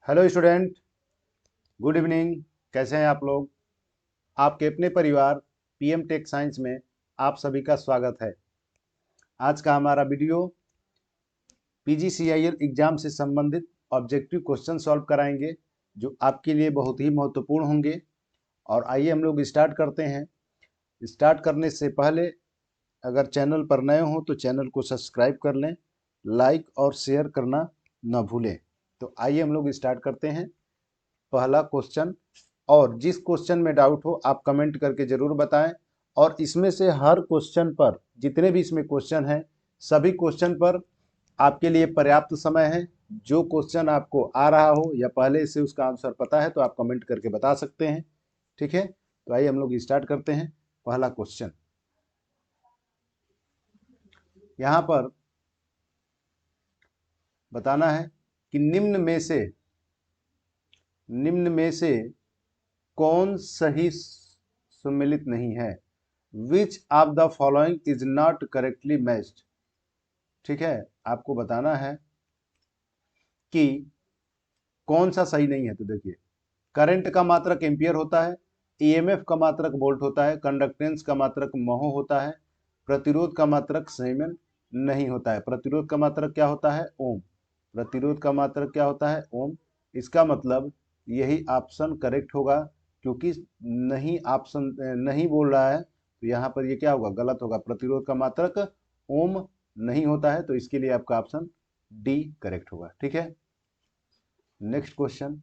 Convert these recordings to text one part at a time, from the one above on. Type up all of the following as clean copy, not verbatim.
Hello student, good evening. कैसे हैं आप लोग? आपके अपने परिवार पीएम टेक साइंस में आप सभी का स्वागत है। आज का हमारा वीडियो पीजीसीआईएल एग्जाम से संबंधित ऑब्जेक्टिव क्वेश्चन सॉल्व कराएंगे, जो आपके लिए बहुत ही महत्वपूर्ण होंगे। और आइए हम लोग स्टार्ट करते हैं। स्टार्ट करने से पहले अगर चैनल पर नए हो तो चैनल को सब्सक्राइब कर लें, लाइक और शेयर करना न भूलें। तो आइए हम लोग स्टार्ट करते हैं। पहला क्वेश्चन, और जिस क्वेश्चन में डाउट हो आप कमेंट करके जरूर बताएं। और इसमें से हर क्वेश्चन पर, जितने भी इसमें क्वेश्चन हैं, सभी क्वेश्चन पर आपके लिए पर्याप्त समय है। जो क्वेश्चन आपको आ रहा हो या पहले से उसका आंसर पता है तो आप कमेंट करके बता सकते हैं। ठीक है, तो आइए हम लोग स्टार्ट करते हैं। पहला क्वेश्चन यहाँ पर बताना है कि निम्न में से कौन सही सम्मिलित नहीं है। विच of the following is not correctly matched. ठीक है, आपको बताना है कि कौन सा सही नहीं है। तो देखिए, करंट का मात्रक एम्पियर होता है, ईएमएफ का मात्रक वोल्ट होता है, कंडक्टेंस का मात्रक महो होता है, प्रतिरोध का मात्रक सीमेन नहीं होता है। प्रतिरोध का मात्रक क्या होता है? ओम। प्रतिरोध का मात्रक क्या होता है? ओम। इसका मतलब यही ऑप्शन करेक्ट होगा, क्योंकि नहीं ऑप्शन नहीं बोल रहा है तो यहाँ पर ये क्या होगा? गलत होगा। प्रतिरोध का मात्रक ओम नहीं होता है, तो इसके लिए आपका ऑप्शन डी करेक्ट होगा। ठीक है, नेक्स्ट क्वेश्चन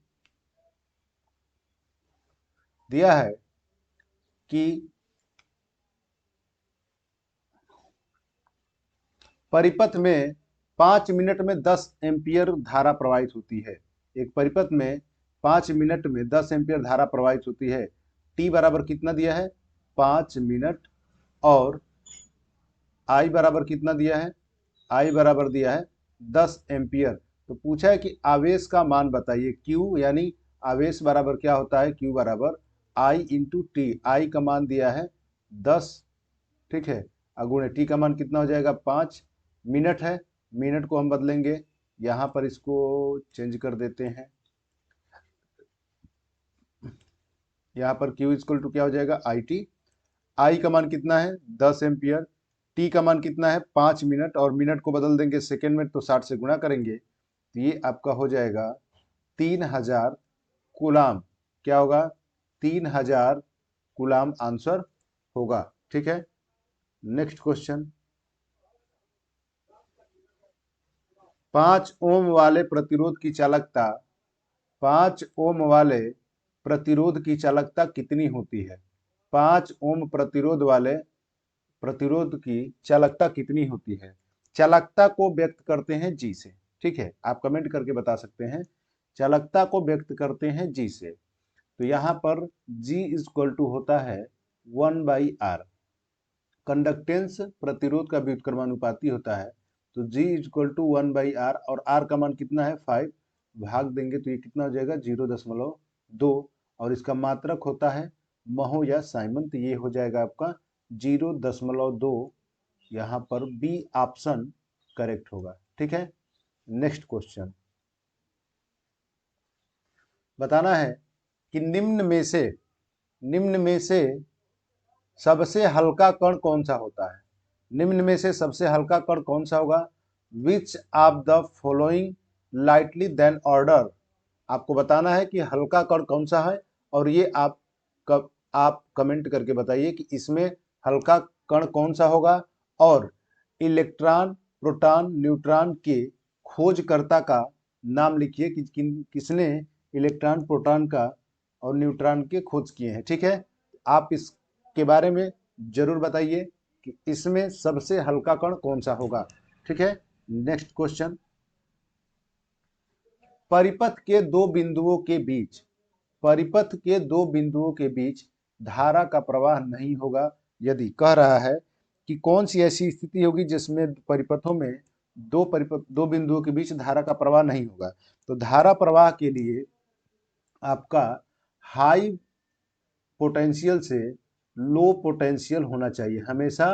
दिया है कि परिपथ में 5 मिनट में 10 एम्पियर धारा प्रवाहित होती है। एक परिपथ में 5 मिनट में 10 एम्पियर धारा प्रवाहित होती है। टी बराबर कितना दिया है? 5 मिनट। और आई बराबर कितना दिया है? आई बराबर दिया है 10 एम्पियर। तो पूछा है कि आवेश का मान बताइए। क्यू यानी आवेश बराबर क्या होता है? क्यू बराबर आई इंटू टी। आई का मान दिया है 10, ठीक है, अगुणे टी का मान कितना हो जाएगा? 5। मिनट है, मिनट को हम बदलेंगे, यहाँ पर इसको चेंज कर देते हैं। यहाँ पर Q इक्वल टू क्या हो जाएगा? I T. आई का मान कितना है? 10 एम्पियर। टी का मान कितना है? 5 मिनट। और मिनट को बदल देंगे सेकेंड में, तो 60 से गुणा करेंगे तो ये आपका हो जाएगा 3000 कूलाम। क्या होगा? 3000 कूलाम आंसर होगा। ठीक है, नेक्स्ट क्वेश्चन। 5 ओम वाले प्रतिरोध की चालकता 5 ओम वाले प्रतिरोध की चालकता कितनी होती है? 5 ओम प्रतिरोध वाले प्रतिरोध की चालकता कितनी होती है? चालकता को व्यक्त करते हैं जी से। ठीक है, आप कमेंट करके बता सकते हैं। चालकता को व्यक्त करते हैं जी से। तो यहाँ पर जी इक्वल टू होता है 1/r। कंडक्टेंस प्रतिरोध का व्युत्क्रमानुपाती होता है, तो G इक्वल टू 1/r। और R का मान कितना है? 5। भाग देंगे तो ये कितना हो जाएगा? 0.2। और इसका मात्रक होता है महो या साइमन, तो ये हो जाएगा आपका 0.2। यहाँ पर बी ऑप्शन करेक्ट होगा। ठीक है, नेक्स्ट क्वेश्चन बताना है कि निम्न में से सबसे हल्का कण कौन सा होता है? निम्न में से सबसे हल्का कण कौन सा होगा? Which of the following lightly then order. आपको बताना है कि हल्का कण कौन सा है, और ये आप कमेंट करके बताइए कि इसमें हल्का कण कौन सा होगा। और इलेक्ट्रॉन, प्रोटॉन, न्यूट्रॉन के खोजकर्ता का नाम लिखिए कि किसने इलेक्ट्रॉन, प्रोटॉन का और न्यूट्रॉन के खोज किए हैं। ठीक है, आप इसके बारे में जरूर बताइए कि इसमें सबसे हल्का कण कौन सा होगा। ठीक है, नेक्स्ट क्वेश्चन। परिपथ के दो बिंदुओं के बीच परिपथ के दो बिंदुओं के बीच धारा का प्रवाह नहीं होगा, यदि कह रहा है कि कौन सी ऐसी स्थिति होगी जिसमें परिपथों में दो बिंदुओं के बीच धारा का प्रवाह नहीं होगा। तो धारा प्रवाह के लिए आपका हाई पोटेंशियल से लो पोटेंशियल होना चाहिए। हमेशा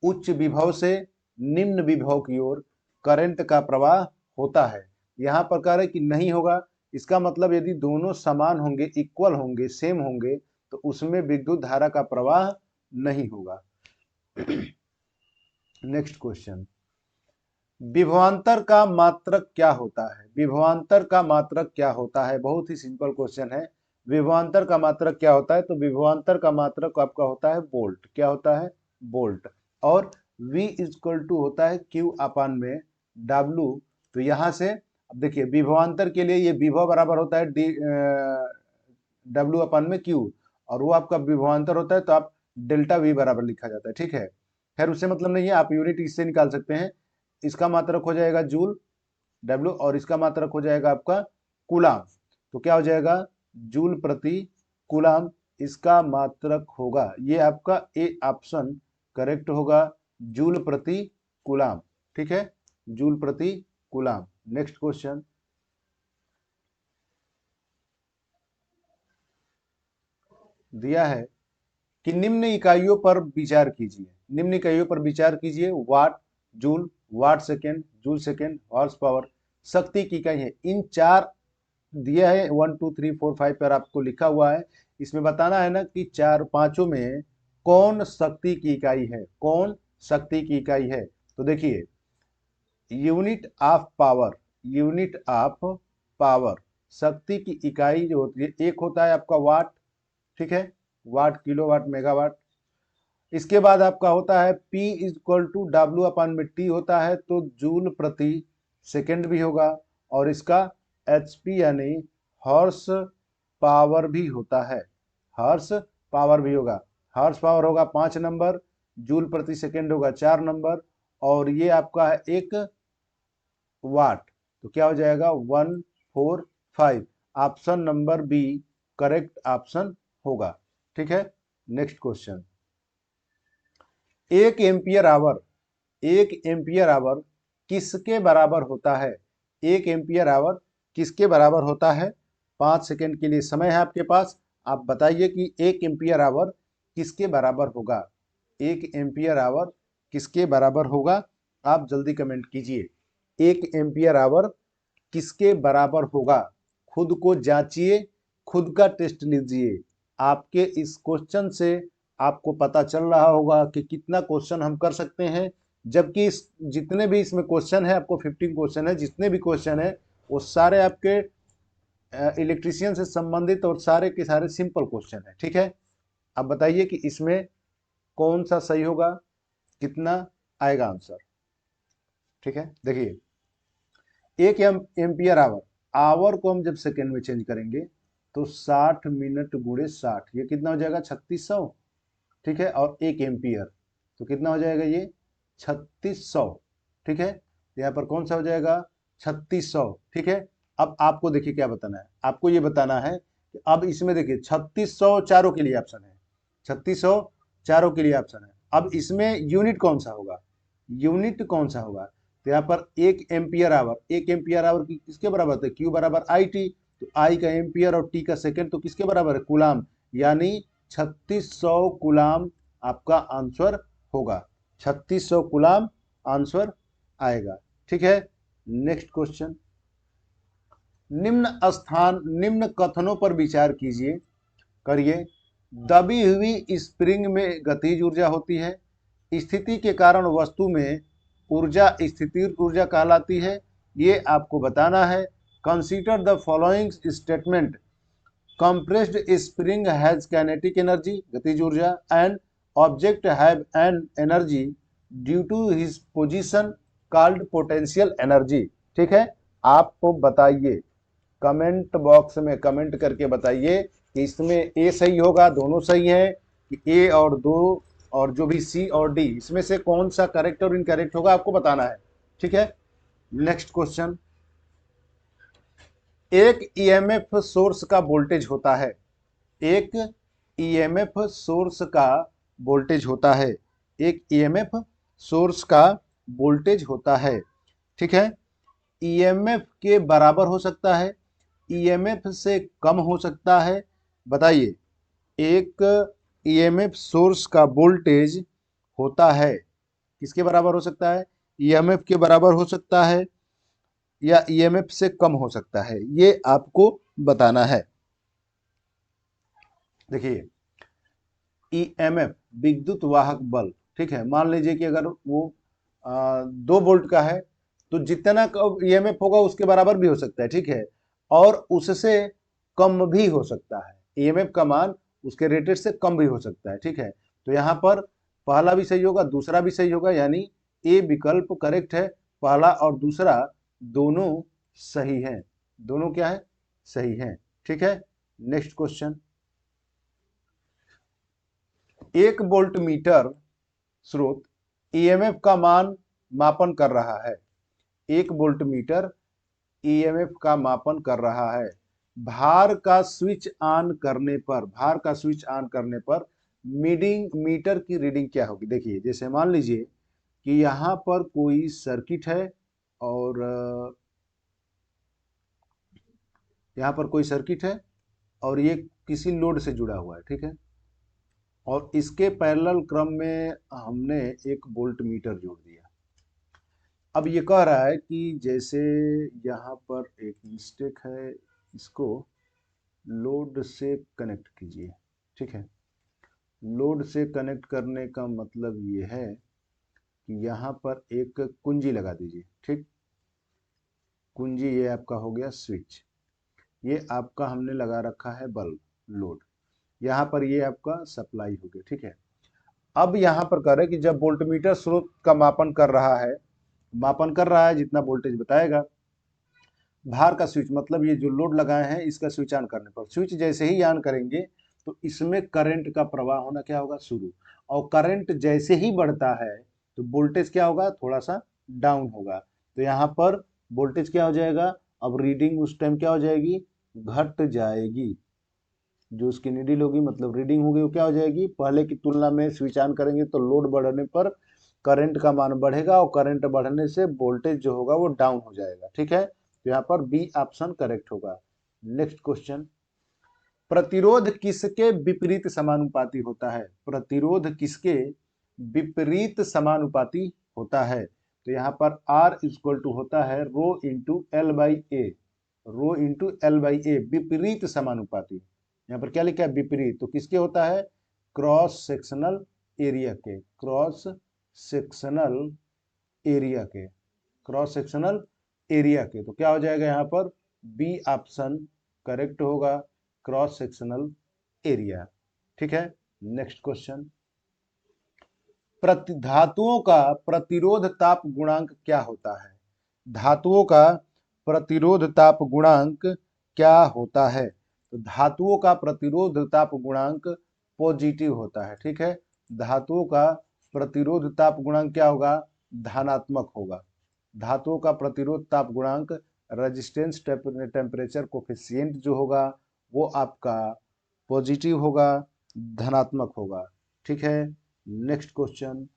उच्च विभव से निम्न विभव की ओर करंट का प्रवाह होता है। यहाँ पर कह रहे कि नहीं होगा, इसका मतलब यदि दोनों समान होंगे, इक्वल होंगे, सेम होंगे, तो उसमें विद्युत धारा का प्रवाह नहीं होगा। नेक्स्ट क्वेश्चन, विभवांतर का मात्रक क्या होता है? विभवांतर का मात्रक क्या होता है? बहुत ही सिंपल क्वेश्चन है। विभवांतर का मात्रक क्या होता है? तो विभवांतर का मात्रक आपका होता है वोल्ट। क्या होता है? वोल्ट। और V इक्वल टू होता है Q अपान में W। तो यहां से अब देखिए, विभवांतर के लिए ये विभव बराबर होता है W अपान में Q, और वो आपका विभवांतर होता है, तो आप डेल्टा V बराबर लिखा जाता है। ठीक है, खैर उससे मतलब नहीं है, आप यूनिट इससे निकाल सकते हैं। इसका मात्रक हो जाएगा जूल W, और इसका मात्रक हो जाएगा आपका कूलाम। तो क्या हो जाएगा? जूल प्रति कूलाम इसका मात्रक होगा। ये आपका ए ऑप्शन करेक्ट होगा, जूल प्रति कूलाम। ठीक है, जूल प्रति कूलाम। नेक्स्ट क्वेश्चन, दिया है कि निम्न इकाइयों पर विचार कीजिए। निम्न इकाइयों पर विचार कीजिए। Watt, joule, watt second, joule second, horsepower. शक्ति की इकाई है। इन चार दिया है, 1 2 3 4 5 पर आपको लिखा हुआ है। इसमें बताना है ना कि चार पांचों में कौन शक्ति की इकाई है, कौन शक्ति की इकाई है। तो देखिए, unit of power, unit of power, शक्ति की इकाई जो होती है, एक होता है आपका वाट। ठीक है, वाट, किलोवाट, मेगावाट। इसके बाद आपका होता है P equal to W upon में टी होता है, तो जूल प्रति सेकेंड भी होगा। और इसका HP यानी हॉर्स पावर भी होता है, हॉर्स पावर भी होगा। हॉर्स पावर होगा 5 नंबर, जूल प्रति सेकेंड होगा 4 नंबर, और ये आपका है 1 वाट। तो क्या हो जाएगा? 145। Option number B correct option होगा। ठीक है, नेक्स्ट क्वेश्चन, एक एम्पियर आवर, एक एम्पियर आवर किसके बराबर होता है? एक एम्पियर आवर किसके बराबर होता है? 5 सेकेंड के लिए समय है आपके पास। आप बताइए कि एक एम्पियर आवर किसके बराबर होगा? एक एम्पियर आवर किसके बराबर होगा? आप जल्दी कमेंट कीजिए। एक एम्पियर आवर किसके बराबर होगा? खुद को जांचिए, खुद का टेस्ट लीजिए। आपके इस क्वेश्चन से आपको पता चल रहा होगा कि कितना क्वेश्चन हम कर सकते हैं। जबकि इस जितने भी इसमें क्वेश्चन है, आपको 15 क्वेश्चन है, जितने भी क्वेश्चन है वो सारे आपके इलेक्ट्रीशियन से संबंधित और सारे के सारे सिंपल क्वेश्चन है। ठीक है, अब बताइए कि इसमें कौन सा सही होगा, कितना आएगा आंसर। ठीक है, देखिए, एक एम्पियर आवर, आवर को हम जब सेकेंड में चेंज करेंगे तो 60 मिनट गुणे 60, ये कितना हो जाएगा? 3600। ठीक है, और एक एम्पियर तो कितना हो जाएगा? ये 3600। ठीक है, यहाँ पर कौन सा हो जाएगा? 3600। ठीक है, अब आपको देखिए क्या बताना है। आपको ये बताना है कि अब इसमें देखिए 3600 चारों के लिए ऑप्शन है, 3600 चारों के लिए ऑप्शन है। अब इसमें यूनिट कौन सा होगा? यूनिट कौन सा होगा? तो यहाँ पर एक एम्पियर आवर, एक एम्पियर आवर की किसके बराबर है? Q बराबर IT। तो I का एम्पियर और T का सेकेंड, तो किसके बराबर है? कूलाम। यानी 3600 कूलाम आपका आंसर होगा। 3600 कूलाम आंसर आएगा। ठीक है, नेक्स्ट क्वेश्चन, निम्न कथनों पर विचार कीजिए, करिए। दबी हुई स्प्रिंग में गतिज ऊर्जा होती है। स्थिति के कारण वस्तु में ऊर्जा स्थितिज ऊर्जा कहलाती है। ये आपको बताना है। Consider the following statement, compressed spring has kinetic energy, गतिज ऊर्जा, and object have an energy due to his position called potential energy। ठीक है, आप बताइए, कमेंट बॉक्स में कमेंट करके बताइए कि इसमें ए सही होगा, दोनों सही है, कि ए और दो और जो भी सी और डी, इसमें से कौन सा करेक्ट और इनकरेक्ट होगा आपको बताना है। ठीक है, नेक्स्ट क्वेश्चन, एक ईएमएफ सोर्स का वोल्टेज होता है। एक ईएमएफ सोर्स का वोल्टेज होता है। एक ईएमएफ सोर्स का वोल्टेज होता है। ठीक है, ईएमएफ के बराबर हो सकता है, ईएमएफ से कम हो सकता है। बताइए, एक ईएमएफ सोर्स का वोल्टेज होता है, किसके बराबर हो सकता है? ईएमएफ के बराबर हो सकता है, या ईएमएफ से कम हो सकता है, ये आपको बताना है। देखिए ईएमएफ विद्युत वाहक बल, ठीक है, मान लीजिए कि अगर वो 2 वोल्ट का है तो जितना ईएमएफ होगा उसके बराबर भी हो सकता है, ठीक है, और उससे कम भी हो सकता है। ईएमएफ का मान उसके रेटेड से कम भी हो सकता है, ठीक है। तो यहाँ पर पहला भी सही होगा, दूसरा भी सही होगा, यानी ए विकल्प करेक्ट है। पहला और दूसरा दोनों सही हैं, दोनों क्या है, सही हैं, ठीक है। नेक्स्ट क्वेश्चन, 1 वोल्ट मीटर स्रोत ईएमएफ का मान मापन कर रहा है। 1 वोल्ट मीटर ईएमएफ का मापन कर रहा है। भार का स्विच ऑन करने पर, भार का स्विच ऑन करने पर मीटर की रीडिंग क्या होगी। देखिए जैसे मान लीजिए कि यहाँ पर कोई सर्किट है और यहाँ पर कोई सर्किट है और ये किसी लोड से जुड़ा हुआ है, ठीक है, और इसके पैरेलल क्रम में हमने 1 वोल्ट मीटर जोड़ दिया। अब ये कह रहा है कि जैसे यहाँ पर एक मिस्टेक है, इसको लोड से कनेक्ट कीजिए, ठीक है। लोड से कनेक्ट करने का मतलब ये है कि यहाँ पर एक कुंजी लगा दीजिए, ठीक। कुंजी ये आपका हो गया स्विच, ये आपका हमने लगा रखा है बल्ब लोड, यहाँ पर ये आपका सप्लाई हो गया, ठीक है। अब यहाँ पर कह रहे हैं कि जब वोल्टमीटर स्रोत का मापन कर रहा है जितना वोल्टेज बताएगा, भार का स्विच मतलब ये जो लोड लगाए हैं इसका स्विच ऑन करने पर, स्विच जैसे ही ऑन करेंगे तो इसमें करंट का प्रवाह होना क्या होगा, शुरू, और करंट जैसे ही बढ़ता है तो वोल्टेज क्या होगा, थोड़ा सा डाउन होगा। तो यहाँ पर वोल्टेज क्या हो जाएगा, अब रीडिंग उस टाइम क्या हो जाएगी, घट जाएगी। जो उसकी नीडल होगी मतलब रीडिंग होगी वो क्या हो जाएगी, पहले की तुलना में स्विच ऑन करेंगे तो लोड बढ़ने पर करंट का मान बढ़ेगा और करंट बढ़ने से वोल्टेज जो होगा वो डाउन हो जाएगा, ठीक है। तो यहाँ पर बी ऑप्शन करेक्ट होगा। नेक्स्ट क्वेश्चन, प्रतिरोध किसके विपरीत समानुपाती होता है। प्रतिरोध किसके विपरीत समानुपाती होता है। तो यहाँ पर R इक्वल टू होता है rho into L by A, rho into L by A, विपरीत समानुपाती। यहाँ पर क्या लिखा है, विपरीत, तो किसके होता है, क्रॉस सेक्शनल एरिया के, क्रॉस सेक्शनल एरिया के, क्रॉस सेक्शनल एरिया के। तो क्या हो जाएगा यहाँ पर, बी ऑप्शन करेक्ट होगा, क्रॉस सेक्शनल एरिया, ठीक है। नेक्स्ट क्वेश्चन, धातुओं का प्रतिरोध ताप गुणांक क्या होता है। धातुओं का प्रतिरोध ताप गुणांक क्या होता है। तो धातुओं का प्रतिरोध ताप गुणांक पॉजिटिव होता है, ठीक है। धातुओं का प्रतिरोध ताप गुणांक क्या होगा, धनात्मक होगा। धातुओं का प्रतिरोध ताप गुणांक रेजिस्टेंस टेम्परेचर कोफिशिएंट जो होगा वो आपका पॉजिटिव होगा, धनात्मक होगा, ठीक है। नेक्स्ट क्वेश्चन,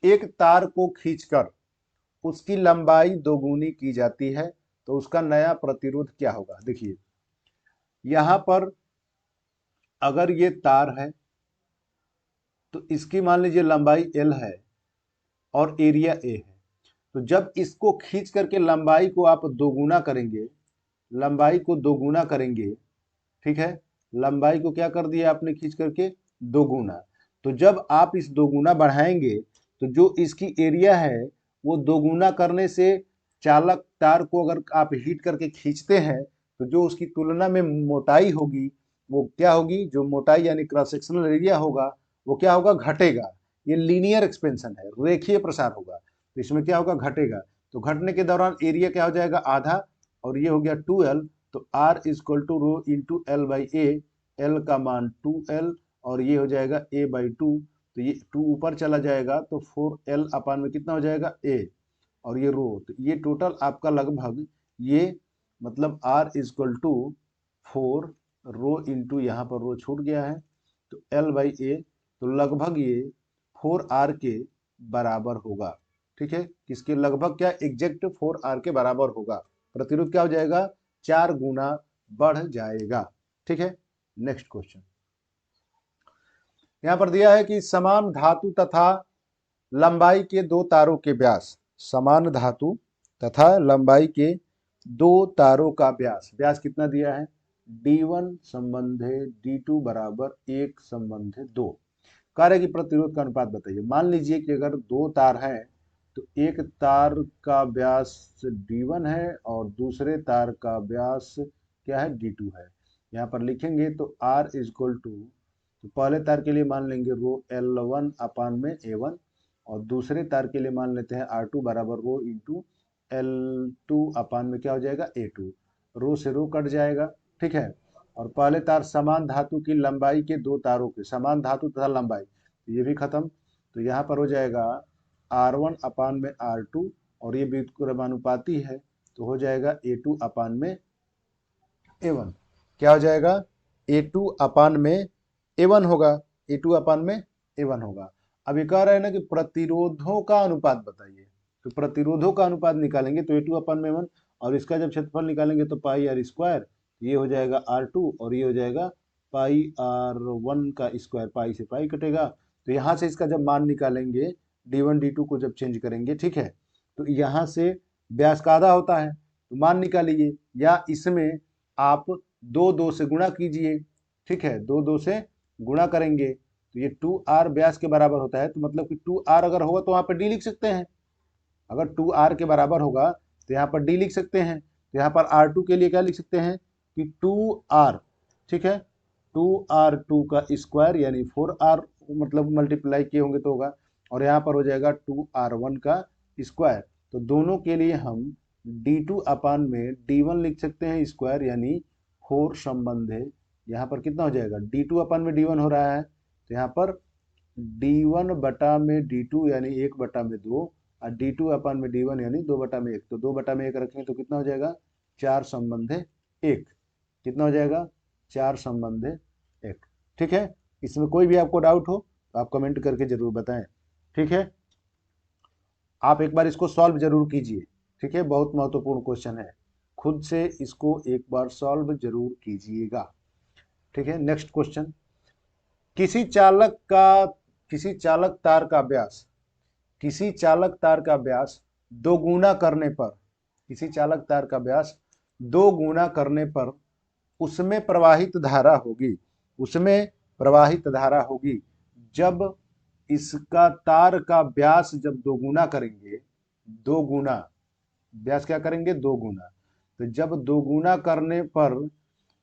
एक तार को खींचकर उसकी लंबाई दोगुनी की जाती है तो उसका नया प्रतिरोध क्या होगा। देखिए यहां पर अगर ये तार है तो इसकी मान लीजिए लंबाई L है और एरिया A है, तो जब इसको खींच करके लंबाई को आप दोगुना करेंगे, लंबाई को दोगुना करेंगे, ठीक है, लंबाई को क्या कर दिया आपने खींच करके दोगुना, तो जब आप इस दोगुना बढ़ाएंगे तो जो इसकी एरिया है वो दोगुना करने से चालक तार को अगर आप हीट करके खींचते हैं तो जो उसकी तुलना में मोटाई होगी वो क्या होगी, जो मोटाई यानी क्रॉस सेक्शनल एरिया होगा वो क्या होगा, घटेगा। ये लीनियर एक्सपेंशन है, रेखीय प्रसार होगा, तो इसमें क्या होगा, घटेगा। तो घटने के दौरान एरिया क्या हो जाएगा, आधा, और ये हो गया 2L, तो R equal to rho into L by A, L का मान 2L और ये हो जाएगा A बाई 2, तो ये 2 ऊपर चला जाएगा तो 4L अपान में कितना हो जाएगा A, और ये रो, तो ये टोटल आपका लगभग ये मतलब R equal to 4 rho into यहाँ पर रो छूट गया है तो L बाई A, तो लगभग ये 4R के बराबर होगा, ठीक है। किसके लगभग, क्या एग्जैक्ट 4R के बराबर होगा। प्रतिरोध क्या हो जाएगा, 4 गुना बढ़ जाएगा, ठीक है। नेक्स्ट क्वेश्चन, यहां पर दिया है कि समान धातु तथा लंबाई के 2 तारों के व्यास, समान धातु तथा लंबाई के दो तारों का व्यास, व्यास कितना दिया है D1 संबंधे D2 बराबर 1 संबंधे 2। कार्य की प्रतिरोध का अनुपात बताइए। मान लीजिए कि अगर दो तार हैं तो एक तार का व्यास D1 है और दूसरे तार का व्यास क्या है D2 है। यहाँ पर लिखेंगे तो R इजक्वल टू, तो पहले तार के लिए मान लेंगे रो L1 अपान में A1 और दूसरे तार के लिए मान लेते हैं R2 बराबर रो इंटू L2 अपान में क्या हो जाएगा A2। रो से रो कट जाएगा, ठीक है। और पहले तार समान धातु की लंबाई के दो तारों के, समान धातु तथा लंबाई, तो ये भी खत्म। तो यहाँ पर हो जाएगा R1 अपान में R2 और ये व्युत्क्रमानुपाती है तो हो जाएगा A2 अपान में A1। क्या हो जाएगा A2 अपान में A1 होगा, A2 अपान में A1 होगा। अब ये कह रहे हैं ना कि प्रतिरोधों का अनुपात बताइए, तो प्रतिरोधों का अनुपात निकालेंगे तो A2 अपान में 1 और इसका जब क्षेत्रफल निकालेंगे तो पाई आर स्क्वायर, ये हो जाएगा R2 और ये हो जाएगा पाई R1 का स्क्वायर, पाई से पाई कटेगा। तो यहाँ से इसका जब मान निकालेंगे D1 D2 को जब चेंज करेंगे, ठीक है, तो यहाँ से व्यास का आधा होता है तो मान निकालिए, या इसमें आप दो दो से गुणा कीजिए, ठीक है, दो दो से गुणा करेंगे तो ये 2r व्यास के बराबर होता है। तो मतलब कि 2r अगर होगा तो वहाँ पर d लिख सकते हैं, अगर 2r के बराबर होगा तो यहाँ पर d लिख सकते हैं। तो यहाँ पर R2 के लिए क्या लिख सकते हैं कि 2r, ठीक है, 2r2 का स्क्वायर यानी 4r, मतलब मल्टीप्लाई किए होंगे तो होगा, और यहाँ पर हो जाएगा 2r1 का स्क्वायर। तो दोनों के लिए हम D2 अपान में D1 लिख सकते हैं स्क्वायर यानी 4 संबंध है। यहाँ पर कितना हो जाएगा D2 अपान में D1 हो रहा है तो यहाँ पर D1 बटा में D2 यानी 1 बटा में 2 और D2 अपान में D1 यानी 2 बटा में 1। तो 2 बटा में 1 रखेंगे तो कितना हो जाएगा 4 संबंध है 1। कितना हो जाएगा 4 संबंध है 1, ठीक है। इसमें कोई भी आपको डाउट हो तो आप कमेंट करके जरूर बताएं, ठीक है। आप एक बार इसको सॉल्व जरूर कीजिए, ठीक है, बहुत महत्वपूर्ण क्वेश्चन है, खुद से इसको एक बार सॉल्व जरूर कीजिएगा, ठीक है। नेक्स्ट क्वेश्चन, किसी चालक तार का व्यास, किसी चालक तार का व्यास दो गुना करने पर, किसी चालक तार का व्यास दो गुना करने पर उसमें प्रवाहित धारा होगी, उसमें प्रवाहित धारा होगी जब इसका तार का व्यास जब दो गुना करेंगे, दो गुना व्यास क्या करेंगे दो गुना, तो जब दो गुना करने पर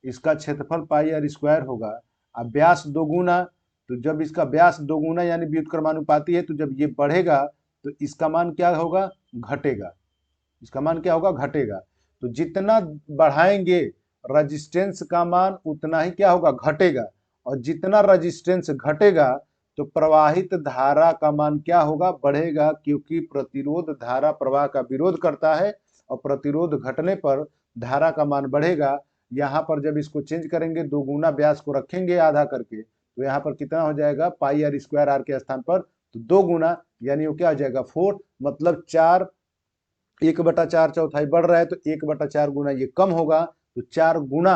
इसका क्षेत्रफल पाई आर स्क्वायर होगा। अब व्यास दो गुना, तो जब इसका व्यास दो गुना यानी व्युत्क्रमानुपाती है तो जब ये बढ़ेगा तो इसका मान क्या होगा घटेगा, इसका मान क्या होगा घटेगा। तो जितना बढ़ाएंगे रजिस्टेंस का मान उतना ही क्या होगा घटेगा, और जितना रजिस्टेंस घटेगा तो प्रवाहित धारा का मान क्या होगा बढ़ेगा, क्योंकि प्रतिरोध धारा प्रवाह का विरोध करता है और प्रतिरोध घटने पर धारा का मान बढ़ेगा। यहाँ पर जब इसको चेंज करेंगे दो गुना व्यास को रखेंगे आधा करके तो यहाँ पर कितना हो जाएगा पाई आर स्क्वायर आर के स्थान पर तो दो गुना यानी वो क्या हो जाएगा 4, मतलब 4, 1/4 चौथाई बढ़ रहा है तो 1/4 गुना ये कम होगा तो 4 गुना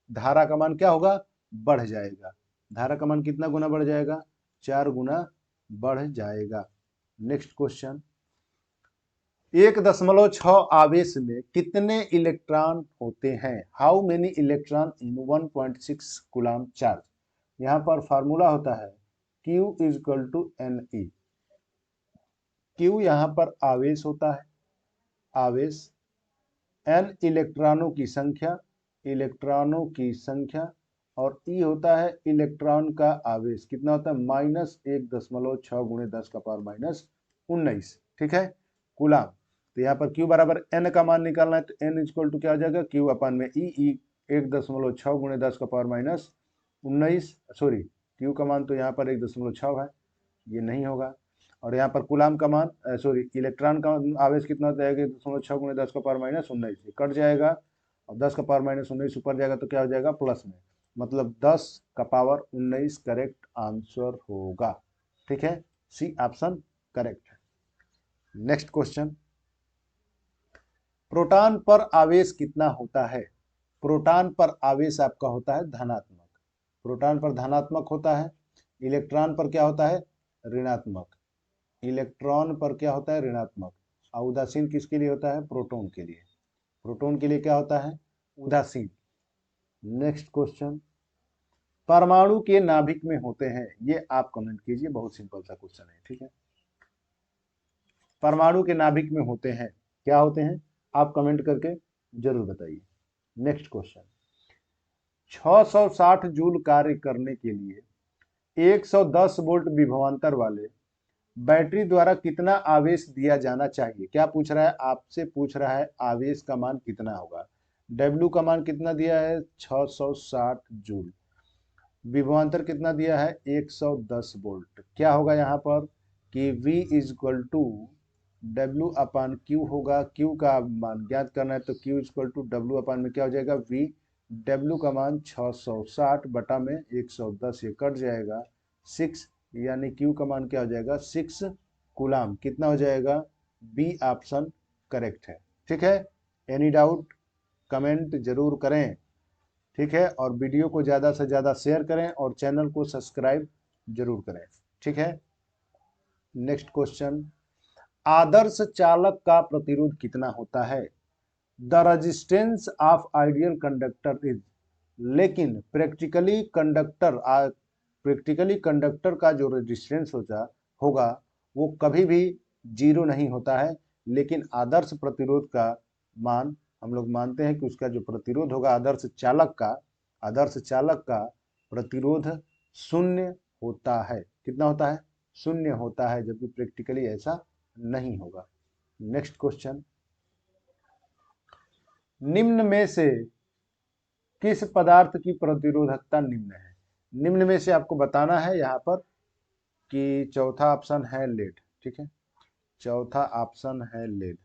धारा का मान क्या होगा बढ़ जाएगा। धारा का मान कितना गुना बढ़ जाएगा 4 गुना बढ़ जाएगा। नेक्स्ट क्वेश्चन, 1.6 आवेश में कितने इलेक्ट्रॉन होते हैं, how many electron in 1.6 coulomb charge. यहाँ पर फार्मूला होता है Q equal to NE। Q यहाँ पर आवेश होता है, आवेश, N इलेक्ट्रॉनों की संख्या, इलेक्ट्रॉनों की संख्या, और E होता है इलेक्ट्रॉन का आवेश, कितना होता है -1.6 गुणे 10 का पावर -19, ठीक है, कूलम। तो यहाँ पर Q बराबर N का मान निकालना है तो N इक्वल टू क्या हो जाएगा Q अपान में E 1.6 गुणे 10 का पावर -19, सॉरी Q का मान तो यहाँ पर 1.6 है, ये नहीं होगा। और यहाँ पर कूलम का मान सॉरी इलेक्ट्रॉन का आवेश कितना होता है 1.6 गुणे 10 का पावर -19, कट जाएगा और 10 का पावर -19 ऊपर जाएगा तो क्या हो जाएगा प्लस में, मतलब 10 का पावर 19 करेक्ट आंसर होगा, ठीक है, सी ऑप्शन करेक्ट है। नेक्स्ट क्वेश्चन, प्रोटॉन पर आवेश कितना होता है, प्रोटॉन पर आवेश आपका होता है धनात्मक, प्रोटॉन पर धनात्मक होता है, इलेक्ट्रॉन पर क्या होता है ऋणात्मक, इलेक्ट्रॉन पर क्या होता है ऋणात्मक, और उदासीन किसके लिए होता है प्रोटॉन के लिए, प्रोटॉन के लिए क्या होता है, उदासीन। नेक्स्ट क्वेश्चन, परमाणु के नाभिक में होते हैं, ये आप कमेंट कीजिए, बहुत सिंपल सा क्वेश्चन है, ठीक है। परमाणु के नाभिक में होते हैं, क्या होते हैं, आप कमेंट करके जरूर बताइए। नेक्स्ट क्वेश्चन, 660 जूल कार्य करने के लिए 110 वोल्ट विभवांतर वाले बैटरी द्वारा कितना आवेश दिया जाना चाहिए। क्या पूछ रहा है, आपसे पूछ रहा है आवेश का मान कितना होगा। W का मान कितना दिया है, 660 जूल, विभवांतर कितना दिया है, 110 वोल्ट। क्या होगा यहाँ पर कि V is equal to W upon Q होगा। Q का मान ज्ञात करना है तो Q is equal to W upon में क्या हो जाएगा, V। W का मान 660 बटा में 110, ये कट जाएगा 6, यानी Q का मान क्या हो जाएगा, 6 कूलाम। कितना हो जाएगा, बी ऑप्शन करेक्ट है, ठीक है। एनी डाउट कमेंट जरूर करें, ठीक है। और वीडियो को ज़्यादा से ज़्यादा शेयर करें और चैनल को सब्सक्राइब जरूर करें, ठीक है। नेक्स्ट क्वेश्चन, आदर्श चालक का प्रतिरोध कितना होता है। The resistance of ideal conductor is, लेकिन प्रैक्टिकली कंडक्टर का जो रेजिस्टेंस होगा वो कभी भी 0 नहीं होता है, लेकिन आदर्श प्रतिरोध का मान हम लोग मानते हैं कि उसका जो प्रतिरोध होगा आदर्श चालक का प्रतिरोध 0 होता है। कितना होता है, 0 होता है, जबकि प्रैक्टिकली ऐसा नहीं होगा। नेक्स्ट क्वेश्चन, निम्न में से किस पदार्थ की प्रतिरोधकता निम्न है। निम्न में से आपको बताना है यहाँ पर कि चौथा ऑप्शन है लेड, ठीक है, चौथा ऑप्शन है लेड।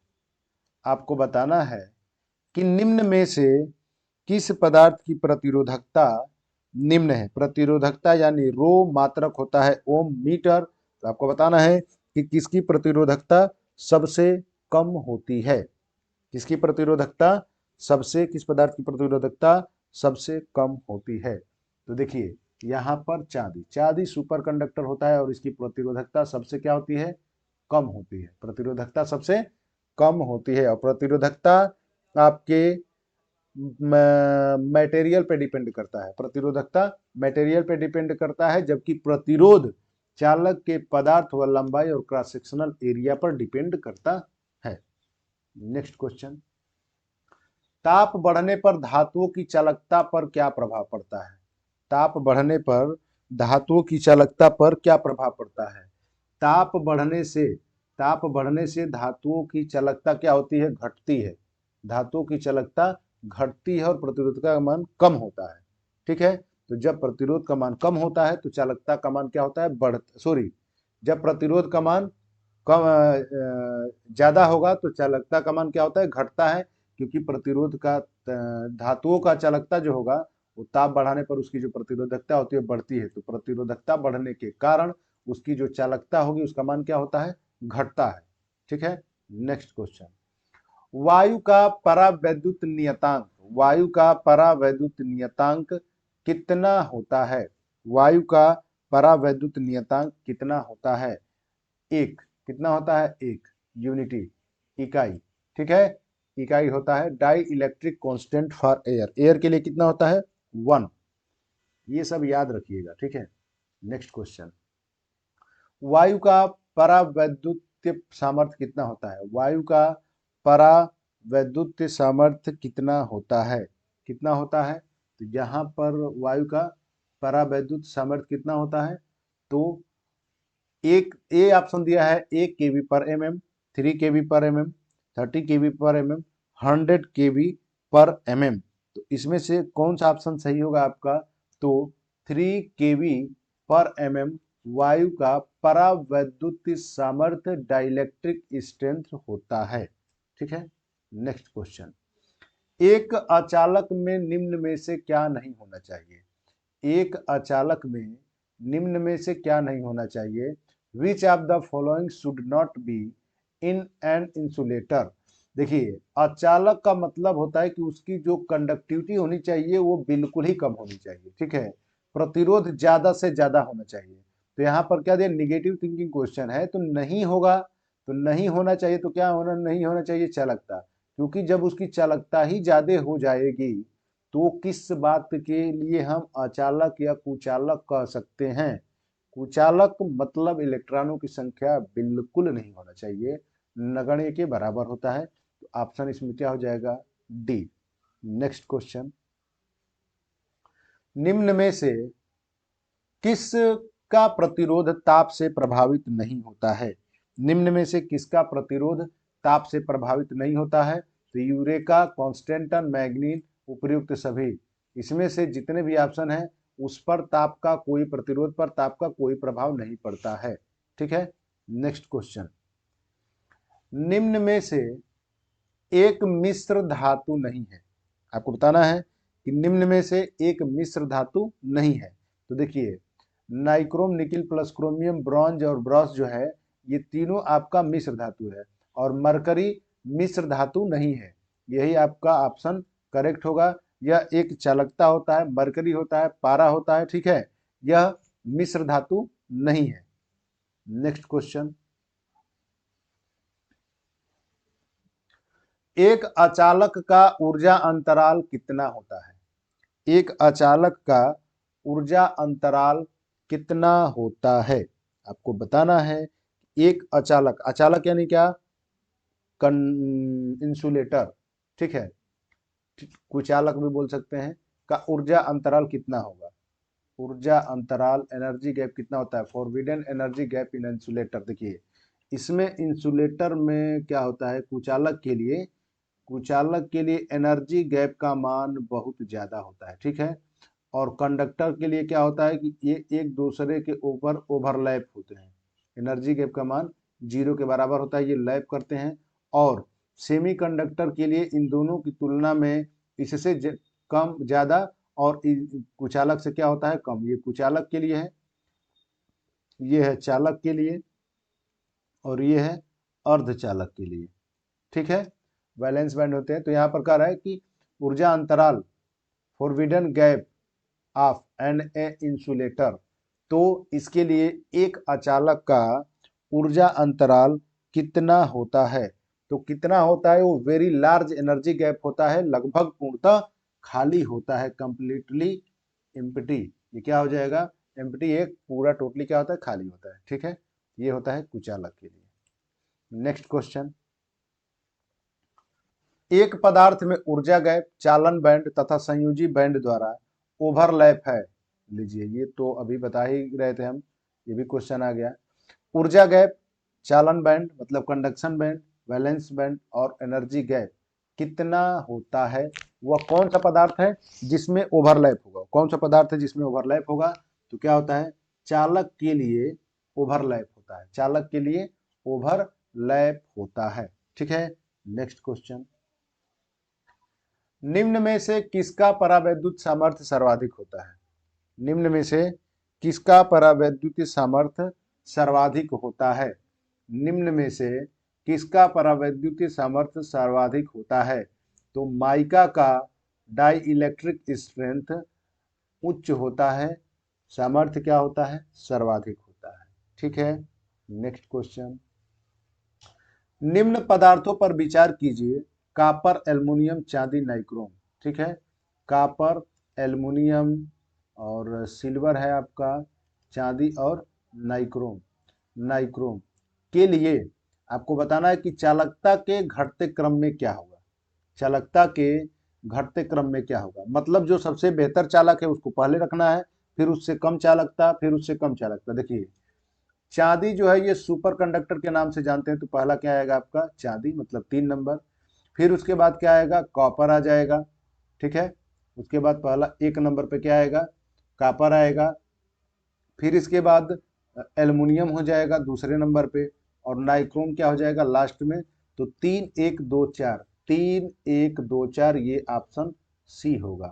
आपको बताना है कि निम्न में से किस पदार्थ की प्रतिरोधकता निम्न है। प्रतिरोधकता यानी रो मात्रक होता है ओम मीटर, तो आपको बताना है कि किसकी प्रतिरोधकता सबसे कम होती है। किसकी प्रतिरोधकता सबसे, किस पदार्थ की प्रतिरोधकता सबसे कम होती है। तो देखिए यहाँ पर चांदी सुपर कंडक्टर होता है और इसकी प्रतिरोधकता सबसे क्या होती है, कम होती है। प्रतिरोधकता सबसे कम होती है और प्रतिरोधकता आपके मटेरियल पे डिपेंड करता है। प्रतिरोधकता मटेरियल पे डिपेंड करता है, जबकि प्रतिरोध चालक के पदार्थ व लंबाई और क्रॉस सेक्शनल एरिया पर डिपेंड करता है। नेक्स्ट क्वेश्चन, ताप बढ़ने पर धातुओं की चालकता पर क्या प्रभाव पड़ता है। ताप बढ़ने पर धातुओं की चालकता पर क्या प्रभाव पड़ता है। ताप बढ़ने से धातुओं की चालकता क्या होती है, घटती है। धातुओं की चालकता घटती है और प्रतिरोधकता का मान कम होता है, ठीक है। तो जब प्रतिरोध का मान कम होता है तो चालकता का मान क्या होता है, जब प्रतिरोध का मान कम ज्यादा होगा तो चालकता का मान क्या होता है, घटता है, क्योंकि प्रतिरोध का धातुओं का चालकता जो होगा वो ताप बढ़ाने पर उसकी जो प्रतिरोधकता होती है बढ़ती है। तो प्रतिरोधकता बढ़ने के कारण उसकी जो चालकता होगी उसका मान क्या होता है, घटता है, ठीक है। नेक्स्ट क्वेश्चन, वायु का परावैद्युत नियतांक कितना होता है। वायु का परावैद्युत नियतांक कितना होता है, एक। कितना होता है, एक यूनिटी, इकाई, ठीक है, इकाई होता है। Dielectric constant for air के लिए कितना होता है, 1। ये सब याद रखिएगा, ठीक है। नेक्स्ट क्वेश्चन, वायु का परावैद्युत सामर्थ्य कितना होता है। वायु का परावैद्युत सामर्थ्य कितना होता है, कितना होता है। तो यहाँ पर वायु का परावैद्युत सामर्थ्य कितना होता है, तो एक ए ऑप्शन दिया है 1 kV पर mm, 3 kV पर mm, 30 kV पर mm, 100 kV पर mm। तो इसमें से कौन सा ऑप्शन सही होगा आपका, तो 3 kV पर mm वायु का परावैद्युत सामर्थ्य डाइलेक्ट्रिक स्ट्रेंथ होता है, ठीक है। नेक्स्ट क्वेश्चन, एक अचालक में निम्न में से क्या नहीं होना चाहिए। एक अचालक में निम्न में से क्या नहीं होना चाहिए। विच of the following should not be in an insulator. देखिए अचालक का मतलब होता है कि उसकी जो कंडक्टिविटी होनी चाहिए वो बिल्कुल ही कम होनी चाहिए, ठीक है। प्रतिरोध ज्यादा से ज्यादा होना चाहिए। तो यहाँ पर क्या दिया, निगेटिव थिंकिंग क्वेश्चन है, तो नहीं होगा, तो नहीं होना चाहिए, तो क्या होना नहीं होना चाहिए, चालकता। क्योंकि जब उसकी चालकता ही ज्यादा हो जाएगी तो किस बात के लिए हम अचालक या कुचालक कह सकते हैं। कुचालक मतलब इलेक्ट्रॉनों की संख्या बिल्कुल नहीं होना चाहिए, नगण्य के बराबर होता है। तो ऑप्शन इसमें क्या हो जाएगा, डी। नेक्स्ट क्वेश्चन, निम्न में से किस का प्रतिरोध ताप से प्रभावित नहीं होता है। निम्न में से किसका प्रतिरोध ताप से प्रभावित नहीं होता है। तो यूरेका, कांस्टेंटन, मैग्नीन, उपर्युक्त सभी। इसमें से जितने भी ऑप्शन हैं उस पर ताप का कोई प्रतिरोध पर ताप का कोई प्रभाव नहीं पड़ता है। ठीक है। नेक्स्ट क्वेश्चन, निम्न में से एक मिश्र धातु नहीं है। आपको बताना है कि निम्न में से एक मिश्र धातु नहीं है। तो देखिए, nichrome, nickel plus chromium, bronze और ब्रॉस जो है ये तीनों आपका मिश्र धातु है, और मरकरी मिश्र धातु नहीं है। यही आपका ऑप्शन करेक्ट होगा। यह एक चालकता होता है, मरकरी होता है, पारा होता है। ठीक है, यह मिश्र धातु नहीं है। नेक्स्ट क्वेश्चन, एक अचालक का ऊर्जा अंतराल कितना होता है। एक अचालक का ऊर्जा अंतराल कितना होता है, आपको बताना है। एक अचालक, अचालक यानी क्या, इंसुलेटर, ठीक है, कुचालक भी बोल सकते हैं, का ऊर्जा अंतराल कितना होगा। ऊर्जा अंतराल, एनर्जी गैप कितना होता है, forbidden energy gap in insulator. देखिए, इसमें इंसुलेटर में क्या होता है, कुचालक के लिए एनर्जी गैप का मान बहुत ज्यादा होता है। ठीक है, और कंडक्टर के लिए क्या होता है कि ये एक दूसरे के ऊपर ओवरलैप होते हैं। एनर्जी गैप का मान 0 के बराबर होता है, ये लैप करते हैं। और सेमी कंडक्टर के लिए इन दोनों की तुलना में इससे कम ज्यादा, और कुचालक से क्या होता है, कम। ये कुचालक के लिए है, ये है चालक के लिए, और ये है अर्धचालक के लिए। ठीक है, बैलेंस बैंड होते हैं। तो यहाँ पर कह रहा है कि ऊर्जा अंतराल, forbidden gap of an a insulator, तो इसके लिए एक अचालक का ऊर्जा अंतराल कितना होता है। तो कितना होता है, वो वेरी लार्ज एनर्जी गैप होता है, लगभग पूर्णतः खाली होता है, कंप्लीटली एम्प्टी। ये क्या हो जाएगा, एम्प्टी, एक पूरा टोटली क्या होता है, खाली होता है। ठीक है, ये होता है कुचालक के लिए। नेक्स्ट क्वेश्चन, एक पदार्थ में ऊर्जा गैप, चालन बैंड तथा संयोजी बैंड द्वारा ओवरलैप है। लीजिए, ये तो अभी बता ही रहे थे हम, ये भी क्वेश्चन आ गया। ऊर्जा गैप, चालन बैंड मतलब कंडक्शन बैंड, वैलेंस बैंड और एनर्जी गैप कितना होता है। वह कौन सा पदार्थ है जिसमें ओवरलैप होगा, कौन सा पदार्थ है जिसमें ओवरलैप होगा। तो क्या होता है, चालक के लिए ओवरलैप होता है, चालक के लिए ओवरलैप होता है। ठीक है। नेक्स्ट क्वेश्चन, निम्न में से किसका परावैद्युत सामर्थ्य सर्वाधिक होता है। निम्न में से किसका परावैद्युत सामर्थ्य सर्वाधिक होता है। निम्न में से किसका परावैद्युत सामर्थ्य सर्वाधिक होता है। तो माइका का डाई इलेक्ट्रिक स्ट्रेंथ उच्च होता है, सामर्थ्य क्या होता है, सर्वाधिक होता है। ठीक है। नेक्स्ट क्वेश्चन, निम्न पदार्थों पर विचार कीजिए, कॉपर, एल्युमिनियम, चांदी, नाइक्रोम। ठीक है, कॉपर, एल्युमिनियम और सिल्वर है आपका, चांदी और नाइक्रोम। नाइक्रोम के लिए आपको बताना है कि चालकता के घटते क्रम में क्या होगा। चालकता के घटते क्रम में क्या होगा, मतलब जो सबसे बेहतर चालक है उसको पहले रखना है, फिर उससे कम चालकता, फिर उससे कम चालकता। देखिए, चांदी जो है ये सुपर कंडक्टर के नाम से जानते हैं, तो पहला क्या आएगा आपका, चांदी, मतलब 3 नंबर। फिर उसके बाद क्या आएगा, कॉपर आ जाएगा। ठीक है, उसके बाद पहला 1 नंबर पे क्या आएगा, कॉपर आएगा। फिर इसके बाद एल्युमिनियम हो जाएगा दूसरे नंबर पे, और नाइक्रोम क्या हो जाएगा लास्ट में। तो 3 1 2 4, 3 1 2 4, ये ऑप्शन सी होगा।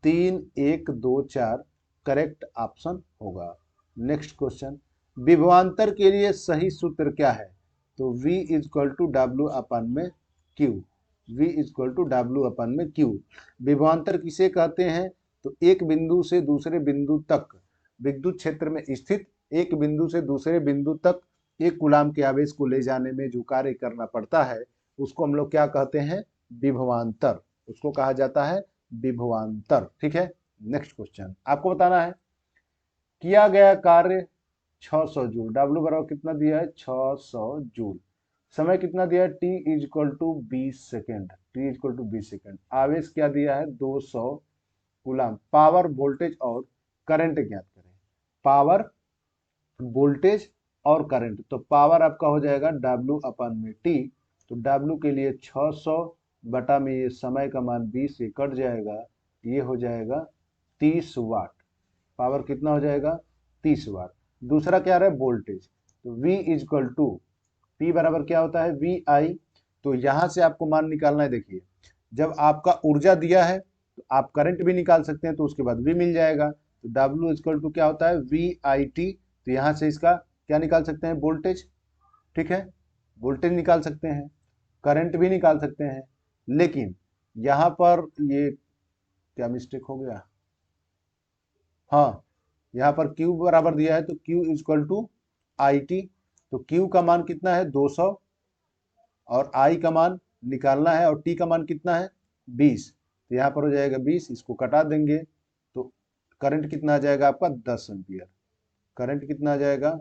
3 1 2 4 करेक्ट ऑप्शन होगा। नेक्स्ट क्वेश्चन, विभवांतर के लिए सही सूत्र क्या है। तो V equal to W upon में Q, V equal to W upon में Q। विभवांतर किसे कहते हैं, तो एक बिंदु से दूसरे बिंदु तक विद्युत क्षेत्र में स्थित एक बिंदु से दूसरे बिंदु तक एक कूलाम के आवेश को ले जाने में जो कार्य करना पड़ता है उसको हम लोग क्या कहते हैं, विभवांतर, उसको कहा जाता है विभवांतर। ठीक है, नेक्स्ट क्वेश्चन आपको बताना है, किया गया कार्य 600 जूल, W बराबर कितना दिया है 600 जूल, समय कितना दिया है T is equal to 20 second, T is equal to 20 second, आवेश क्या दिया है 200 कूलम, पावर वोल्टेज और करंट ज्ञात करें, पावर वोल्टेज और करंट, तो पावर आपका हो जाएगा W अपन में T, तो W के लिए 600 बटा में ये समय का मान 20 ये कट जाएगा, ये हो जाएगा 30 वाट, पावर कितना हो जाएगा 30 वाट। दूसरा क्या रहा है वोल्टेज, तो V is equal to P बराबर क्या होता है VI, तो यहां से आपको मान निकालना है। देखिए जब आपका ऊर्जा दिया है तो आप करंट भी निकाल सकते हैं, तो उसके बाद V मिल जाएगा, तो W इज इक्वल टू क्या होता है VIT, तो यहां से इसका क्या निकाल सकते हैं वोल्टेज, ठीक है वोल्टेज निकाल सकते हैं, करंट भी निकाल सकते हैं, लेकिन यहां पर ये क्या मिस्टेक हो गया, हाँ यहाँ पर Q बराबर दिया है तो Q इक्वल टू IT, तो Q का मान कितना है 200 और I का मान निकालना है और T का मान कितना है 20, तो यहाँ पर हो जाएगा 20, इसको कटा देंगे तो करंट कितना आ जाएगा आपका 10 एम्पियर, करंट कितना आ जाएगा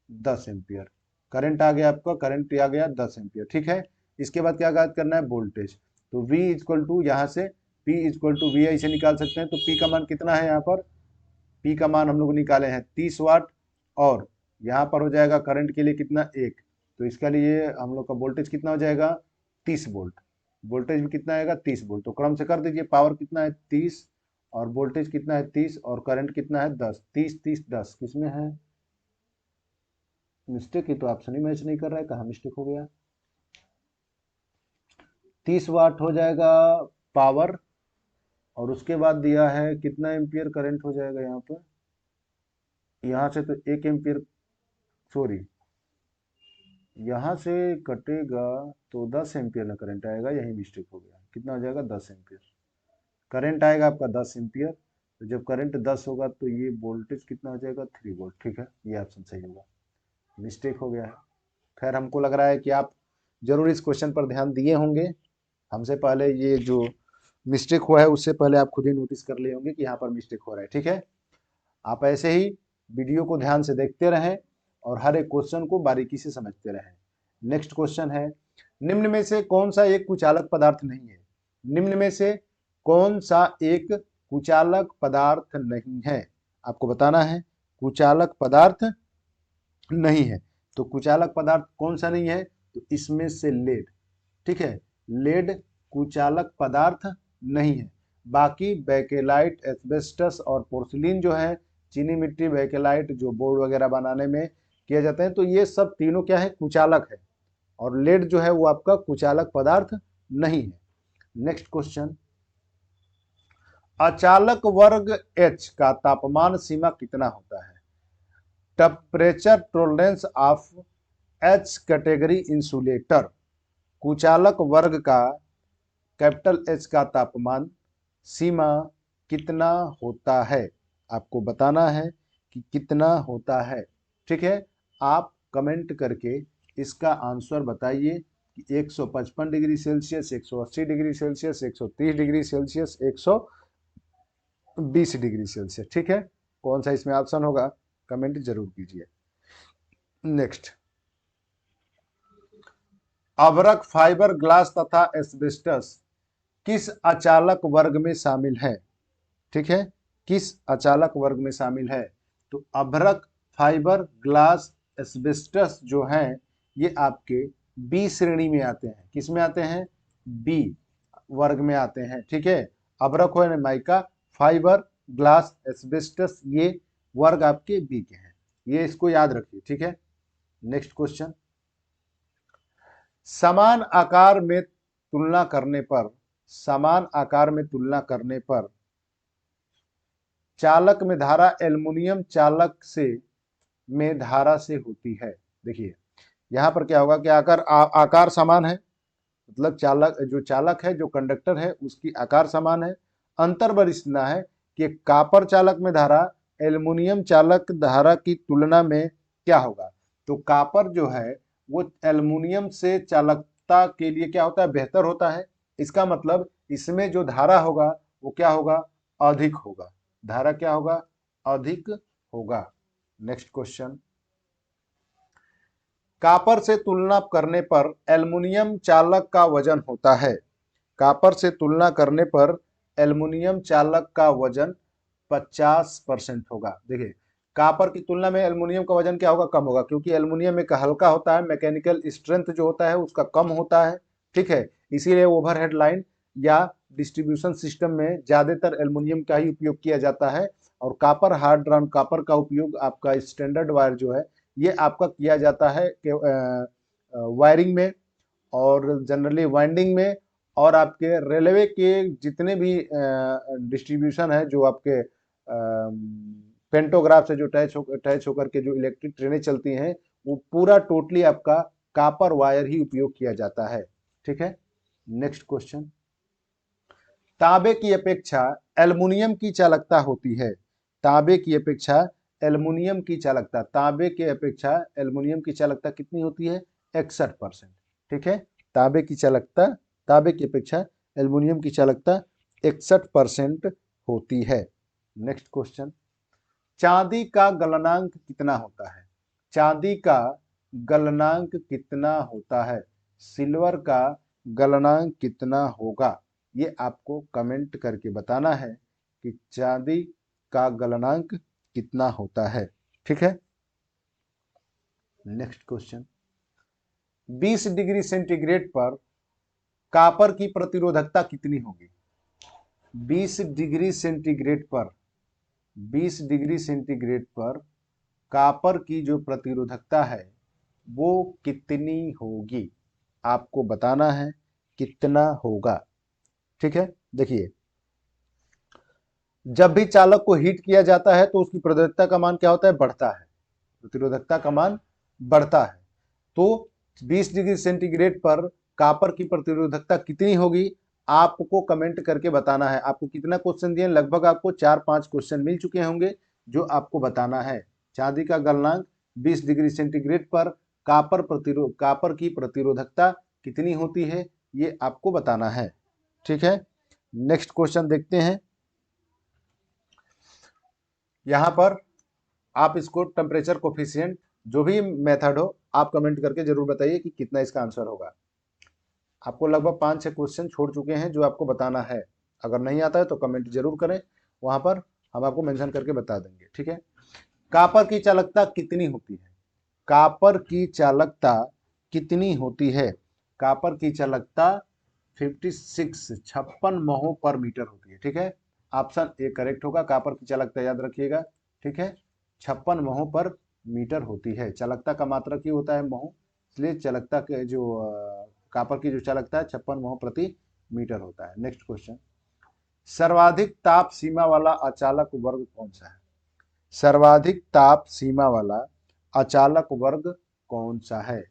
10 एम्पियर, करंट आ गया आपका, करंट आ गया 10 एम्पियर। ठीक है, इसके बाद क्या ज्ञात करना है वोल्टेज, तो V इक्वल टू यहाँ से P इक्वल टू VI से निकाल सकते हैं, तो P का मान कितना है यहाँ पर, P का मान हम लोग निकाले हैं 30 वाट, और यहाँ पर हो जाएगा करंट के लिए कितना 1, तो इसके लिए हम लोग का वोल्टेज कितना हो जाएगा 30 वोल्ट, वोल्टेज भी कितना आएगा 30 वोल्ट, तो क्रम से कर दीजिए, पावर कितना है 30 और वोल्टेज कितना है 30 और करंट कितना है 10, 30 30 10 किसमें है मिस्टेक, ही तो ऑप्शन ही मैच नहीं कर रहा है, कहाँ मिस्टेक हो गया, 30 वाट हो जाएगा पावर, और उसके बाद दिया है कितना एम्पियर करंट हो जाएगा यहाँ पर, यहाँ से तो 1 एम्पियर, सॉरी यहाँ से कटेगा तो 10 एम्पियर ना करंट आएगा, यही मिस्टेक हो गया, कितना हो जाएगा 10 एम्पियर, करंट आएगा आपका 10 एम्पियर, तो जब करंट 10 होगा तो ये वोल्टेज कितना हो जाएगा 3 वोल्ट। ठीक है, ये ऑप्शन सही होगा, मिस्टेक हो गया है। खैर हमको लग रहा है कि आप जरूर इस क्वेश्चन पर ध्यान दिए होंगे, हमसे पहले ये जो मिस्टेक हुआ है उससे पहले आप खुद ही नोटिस कर लिए होंगे कि यहाँ पर मिस्टेक हो रहा है। ठीक है, आप ऐसे ही वीडियो को ध्यान से देखते रहें और हर एक क्वेश्चन को बारीकी से समझते रहें। नेक्स्ट क्वेश्चन है, निम्न में से कौन सा एक कुचालक पदार्थ नहीं है, निम्न में से कौन सा एक कुचालक पदार्थ नहीं है, आपको बताना है कुचालक पदार्थ नहीं है, तो कुचालक पदार्थ कौन सा नहीं है, तो इसमें से लेड, ठीक है लेड कुचालक पदार्थ नहीं है, बाकी बेकेलाइट एस्बेस्टस और पोर्सिलिन जो है चीनी मिट्टी बेकेलाइट जो बोर्ड वगैरह बनाने में किया जाता है, तो ये सब तीनों क्या है कुचालक है, और लेड जो है वो आपका कुचालक पदार्थ नहीं है। नेक्स्ट क्वेश्चन, अचालक वर्ग H का तापमान सीमा कितना होता है, temperature tolerance of H category insulator, कुचालक वर्ग का कैपिटल H का तापमान सीमा कितना होता है, आपको बताना है कि कितना होता है। ठीक है, आप कमेंट करके इसका आंसर बताइए कि 155 degree Celsius, 180 degree Celsius, 130 degree Celsius, 120 degree Celsius. ठीक है, कौन सा इसमें ऑप्शन होगा कमेंट जरूर कीजिए। नेक्स्ट, अभ्रक फाइबर ग्लास तथा एस्बेस्टस किस अचालक वर्ग में शामिल है, ठीक है किस अचालक वर्ग में शामिल है, तो अभ्रक फाइबर ग्लास एस्बेस्टस जो हैं ये आपके बी श्रेणी में आते हैं, किस में आते हैं बी वर्ग में आते हैं। ठीक है, अभ्रक हो माइका फाइबर ग्लास एस्बेस्टस ये वर्ग आपके बी के हैं, ये इसको याद रखिए। ठीक है, नेक्स्ट क्वेश्चन, समान आकार में तुलना करने पर, समान आकार में तुलना करने पर चालक में धारा एल्युमिनियम चालक से में धारा से होती है। देखिए यहां पर क्या होगा कि आकार समान है, मतलब चालक जो चालक है जो कंडक्टर है उसकी आकार समान है, अंतर बस इतना है कि कॉपर चालक में धारा एल्युमिनियम चालक धारा की तुलना में क्या होगा, तो कॉपर जो है वो एल्युमिनियम से चालक प्रतिरोधकता के लिए क्या होता है, बेहतर होता है। इसका मतलब इसमें जो धारा होगा वो क्या होगा, अधिक होगा। धारा क्या होगा, अधिक होगा। नेक्स्ट क्वेश्चन, कॉपर से तुलना करने पर एल्युमिनियम चालक का वजन होता है। कॉपर से तुलना करने पर एल्युमिनियम चालक का वजन 50% होगा। देखिए, कॉपर की तुलना में एल्युमिनियम का वजन क्या होगा, कम होगा, क्योंकि एल्युमिनियम एक हल्का होता है, मैकेनिकल स्ट्रेंथ जो होता है उसका कम होता है। ठीक है, इसीलिए ओवरहेड लाइन या डिस्ट्रीब्यूशन सिस्टम में ज्यादातर एल्युमिनियम का ही उपयोग किया जाता है। और कॉपर, हार्ड ड्राउन कॉपर का उपयोग आपका स्टैंडर्ड वायर जो है ये आपका किया जाता है वायरिंग में और जनरली वाइंडिंग में, और आपके रेलवे के जितने भी डिस्ट्रीब्यूशन है, जो आपके पेंटोग्राफ से जो अटैच होकर के जो इलेक्ट्रिक ट्रेनें चलती हैं, वो पूरा टोटली आपका कॉपर वायर ही उपयोग किया जाता है। ठीक है, नेक्स्ट क्वेश्चन, तांबे की अपेक्षा एल्युमिनियम की चालकता होती है। तांबे की अपेक्षा एल्युमिनियम की चालकता, तांबे की अपेक्षा एल्युमिनियम की चालकता कितनी होती है, 61%। ठीक है, तांबे की चालकता, तांबे की अपेक्षा एल्युमिनियम की चालकता 61% होती है। नेक्स्ट क्वेश्चन, चांदी का गलनांक कितना होता है। चांदी का गलनांक कितना होता है, सिल्वर का गलनांक कितना होगा, ये आपको कमेंट करके बताना है कि चांदी का गलनांक कितना होता है। ठीक है, नेक्स्ट क्वेश्चन, 20 डिग्री सेंटीग्रेड पर कॉपर की प्रतिरोधकता कितनी होगी। 20 डिग्री सेंटीग्रेड पर, 20 डिग्री सेंटीग्रेड पर कॉपर की जो प्रतिरोधकता है वो कितनी होगी, आपको बताना है कितना होगा। ठीक है, देखिए, जब भी चालक को हीट किया जाता है तो उसकी प्रतिरोधकता का मान क्या होता है, बढ़ता है। प्रतिरोधकता का मान बढ़ता है। तो 20 डिग्री सेंटीग्रेड पर कॉपर की प्रतिरोधकता कितनी होगी, आपको कमेंट करके बताना है। आपको कितना क्वेश्चन दिए, लगभग आपको 4-5 क्वेश्चन मिल चुके होंगे जो आपको बताना है। चांदी का गलनांक 20 डिग्री सेंटीग्रेड पर कॉपर की प्रतिरोधकता कितनी होती है, ये आपको बताना है। ठीक है, नेक्स्ट क्वेश्चन देखते हैं। यहां पर आप इसको टेम्परेचर कोफिशिएंट, जो भी मेथड हो, आप कमेंट करके जरूर बताइए कि कितना इसका आंसर होगा। आपको लगभग 5-6 क्वेश्चन छोड़ चुके हैं जो आपको बताना है। अगर नहीं आता है तो कमेंट जरूर करें, वहां पर हम आपको मेंशन करके बता देंगे। ठीक है, कॉपर की चालकता कितनी होती है। कॉपर की चालकता कितनी होती है, कॉपर की चालकता 56 महो पर मीटर होती है। ठीक है, ऑप्शन ए करेक्ट होगा। कॉपर की चालकता याद रखिएगा। ठीक है, 56 महो पर मीटर होती है। चालकता का मात्रक ही होता है महो, इसलिए चालकता के जो कॉपर की जो चालकता है 56 महो प्रति मीटर होता है। नेक्स्ट क्वेश्चन, सर्वाधिक ताप सीमा वाला अचालक वर्ग कौन सा है। सर्वाधिक ताप सीमा वाला अचालक वर्ग कौन सा है।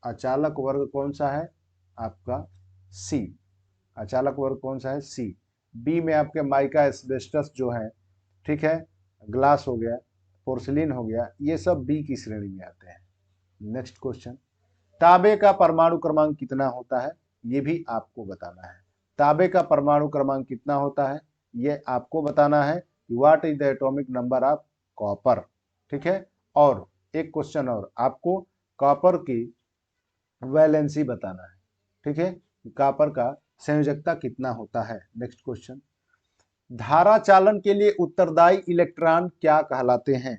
अचालक वर्ग कौन सा है, आपका सी। अचालक वर्ग कौन सा है, सी। बी में आपके माइका एस्बेस्टस जो है, ठीक है, ग्लास हो गया, पोर्सिलिन हो गया, ये सब बी की श्रेणी में आते हैं। नेक्स्ट क्वेश्चन, तांबे का परमाणु क्रमांक कितना होता है, ये भी आपको बताना है। तांबे का परमाणु क्रमांक कितना होता है, ये आपको बताना है। What is the atomic number of copper. ठीक है, और एक क्वेश्चन और, आपको कॉपर की वैलेंसी बताना है। ठीक है, कॉपर का संयोजकता कितना होता है। नेक्स्ट क्वेश्चन, धारा चालन के लिए उत्तरदायी इलेक्ट्रॉन क्या कहलाते हैं।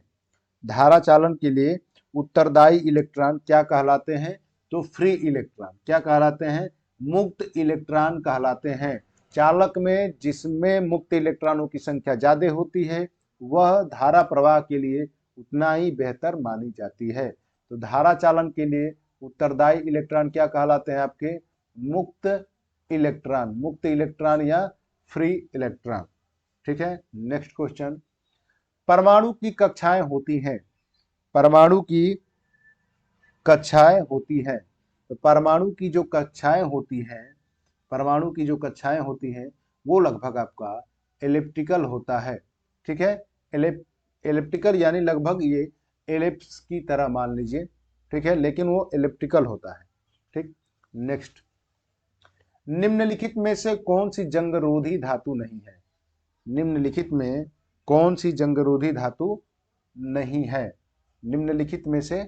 धारा चालन के लिए उत्तरदायी इलेक्ट्रॉन क्या कहलाते हैं, तो फ्री इलेक्ट्रॉन क्या कहलाते हैं, मुक्त इलेक्ट्रॉन कहलाते हैं। चालक में जिसमें मुक्त इलेक्ट्रॉनों की संख्या ज्यादा होती है वह धारा प्रवाह के लिए उतना ही बेहतर मानी जाती है। तो धारा चालन के लिए उत्तरदायी इलेक्ट्रॉन क्या कहलाते हैं, आपके मुक्त इलेक्ट्रॉन, मुक्त इलेक्ट्रॉन या फ्री इलेक्ट्रॉन। ठीक है, नेक्स्ट क्वेश्चन, परमाणु की कक्षाएं होती हैं। परमाणु की कक्षाएं होती हैं, तो परमाणु की जो कक्षाएं होती हैं, परमाणु की जो कक्षाएं होती हैं वो लगभग आपका एलिप्टिकल होता है। ठीक है, एलिप्टिकल यानी लगभग ये एलिप्स की तरह मान लीजिए। ठीक है, लेकिन वो एलिप्टिकल होता है। ठीक, नेक्स्ट, निम्नलिखित में से कौन सी जंगरोधी धातु नहीं है? निम्नलिखित में कौन सी जंगरोधी धातु नहीं है? निम्नलिखित में से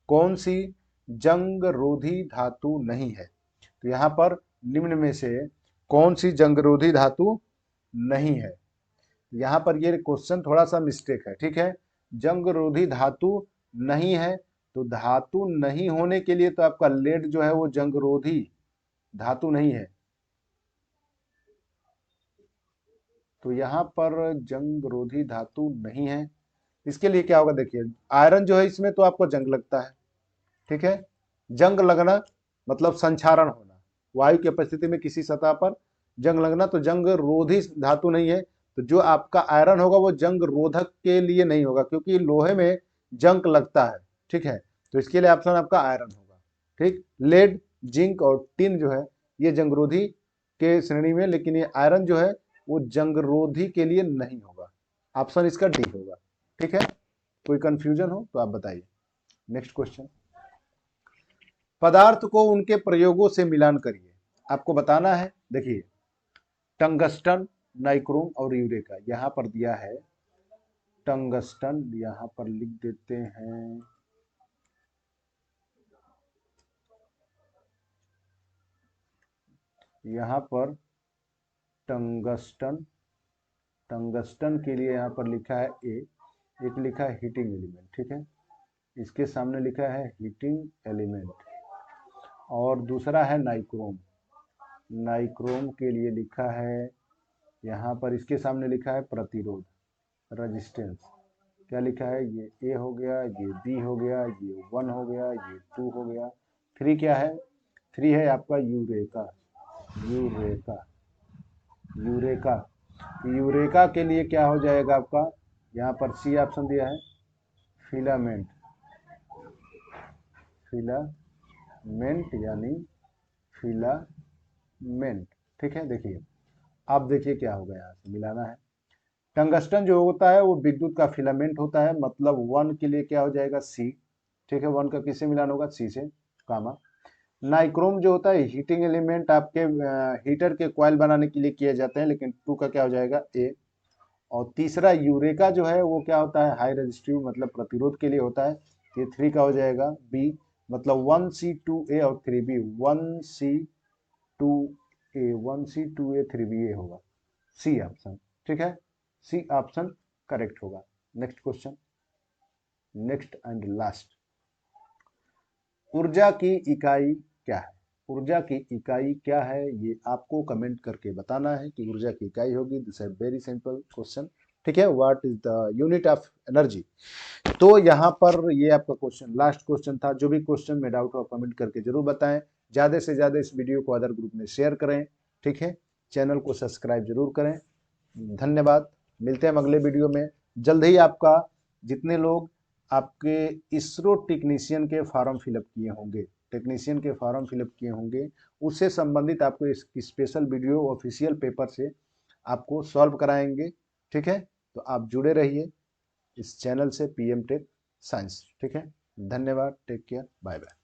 कौन सी जंगरोधी धातु नहीं है? तो यहाँ पर निम्न में से कौन सी जंगरोधी धातु नहीं है? यहाँ पर ये क्वेश्चन थोड़ा सा मिस्टेक है, ठीक है। जंगरोधी धातु नहीं है, तो धातु नहीं होने के लिए तो आपका लेड जो है वो जंगरोधी धातु नहीं है। तो यहाँ पर जंगरोधी धातु नहीं है, इसके लिए क्या होगा देखिए, आयरन जो है इसमें तो आपको जंग लगता है, ठीक है। जंग लगना मतलब संक्षारण होना, वायु की उपस्थिति में किसी सतह पर जंग लगना, तो जंग रोधी धातु नहीं है। तो जो आपका आयरन होगा वो जंग रोधक के लिए नहीं होगा, क्योंकि लोहे में जंग लगता है, ठीक है। तो इसके लिए ऑप्शन आपका आयरन होगा, ठीक। लेड, जिंक और टिन जो है ये जंगरोधी के श्रेणी में, लेकिन ये आयरन जो है वो जंगरोधी के लिए नहीं होगा। ऑप्शन इसका डी होगा, ठीक है। कोई कंफ्यूजन हो तो आप बताइए। नेक्स्ट क्वेश्चन, पदार्थ को उनके प्रयोगों से मिलान करिए। आपको बताना है, देखिए टंगस्टन, नाइक्रोम और यूरेका यहां पर दिया है। टंगस्टन यहां पर लिख देते हैं, यहां पर टंगस्टन, टंगस्टन के लिए यहां पर लिखा है ए, एक लिखा है हीटिंग एलिमेंट, ठीक है। इसके सामने लिखा है हीटिंग एलिमेंट, और दूसरा है नाइक्रोम। नाइक्रोम के लिए लिखा है यहाँ पर, इसके सामने लिखा है प्रतिरोध, रेजिस्टेंस। क्या लिखा है, ये ए हो गया, ये बी हो गया, ये 1 हो गया, ये 2 हो गया। 3 क्या है, 3 है आपका यूरेका। यूरेका, यूरेका, यूरेका के लिए क्या हो जाएगा आपका, यहाँ पर सी ऑप्शन दिया है, फिलामेंट। फिलामेंट यानी फिलामेंट, ठीक है। देखिए अब देखिए क्या होगा, यहाँ से मिलाना है। टंगस्टन जो होता है वो विद्युत का फिलामेंट होता है, मतलब 1 के लिए क्या हो जाएगा, सी, ठीक है। 1 का किससे मिलान होगा, सी से, कामा। नाइक्रोम जो होता है हीटिंग एलिमेंट, आपके हीटर के कॉइल बनाने के लिए किए जाते हैं, लेकिन 2 का क्या हो जाएगा, ए। और तीसरा यूरेका जो है वो क्या होता है, हाई रेजिस्टिव, मतलब प्रतिरोध के लिए होता है, ये 3 का हो जाएगा, बी। मतलब 1C2A और 3B, 1C2A, 1C2A 3BA होगा, सी ऑप्शन, ठीक है। सी ऑप्शन करेक्ट होगा। Next question, next and last, ऊर्जा की इकाई क्या है? ऊर्जा की इकाई क्या है ये आपको कमेंट करके बताना है कि ऊर्जा की इकाई होगी। This is very simple question, ठीक है। What is the unit of energy? तो यहाँ पर ये आपका क्वेश्चन लास्ट क्वेश्चन था। जो भी क्वेश्चन में डाउट हो कमेंट करके जरूर बताएं। ज़्यादा से ज़्यादा इस वीडियो को अदर ग्रुप में शेयर करें, ठीक है। चैनल को सब्सक्राइब जरूर करें। धन्यवाद, मिलते हैं अगले वीडियो में। जल्द ही आपका, जितने लोग आपके इसरो टेक्नीशियन के फॉर्म फिलअप किए होंगे, टेक्नीशियन के फॉर्म फिलअप किए होंगे, उससे संबंधित आपको इस स्पेशल वीडियो ऑफिशियल पेपर से आपको सॉल्व कराएंगे, ठीक है। तो आप जुड़े रहिए इस चैनल से, PM टेक साइंस, ठीक है। धन्यवाद, टेक केयर, बाय बाय।